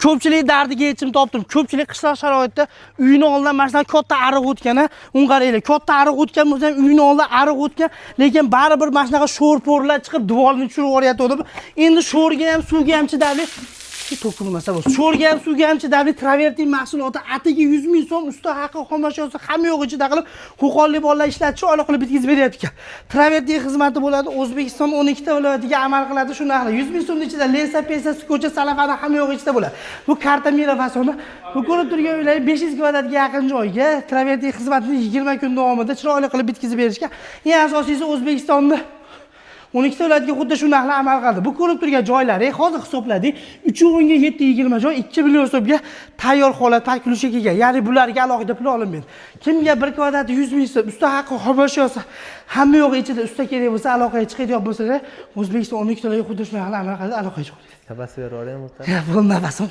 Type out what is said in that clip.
ko'pchilik dardiga yechim topdim. Ko'pchilik qishloq sharoitda uyini oldidan masalan katta ariq o'tgan, uni qaranglar. Katta ariq o'tgan bo'lsa, uyini oldidan ariq o'tgan, lekin baribir mana shunaqa sho'r-po'rlar chiqib devorni tushirib yuboryapti. Endi sho'rga ham, suvga ham chidamli. To'kilmasa bo'lsa. Sho'rga ham, suvga ham chidamli travertin mahsuloti atiga 100 ming so'm, usta haqi xomashyosi hamma yo'q ichida qilib, Qo'qonli bolalar ishlatib, ola qilib bitkizib beryapti ekan. Travertin xizmati bo'ladi. O'zbekiston 12 ta viloyatiga amal qiladi shunaqa. 100 ming so'mning ichida lensa, pensasi, ko'cha salafani hamma yo'q ichida bo'ladi. Bu karta mira fasoni. Bu ko'rib turgan uylar 500 kvadratga yaqin joyga travertin xizmatini 20 kun davomida chiroyli qilib bitkizib berishga. Eng asosiysi O'zbekistonda 12 ta viloyatga xuddi shunaqalar amal qildi. Bu ko'rib turgan joylari hozir hisobladik. 3 o'ringa 720 joy 2 million so'mga tayyor holat taklushga kelgan. Ya'ni bularga alohida pul olinmaydi. Kimga 1 kvadrat 100 ming so'm, usta haqi xomashyosi hamma yo'q ichida usta kerak bo'lsa, aloqaga chiqadigan bo'lsa, O'zbekiston 12 ta viloyatga xuddi shunaqalar amal qildi, aloqaga chiqadi. Nafas berib yuboring. Ya, bu nafasim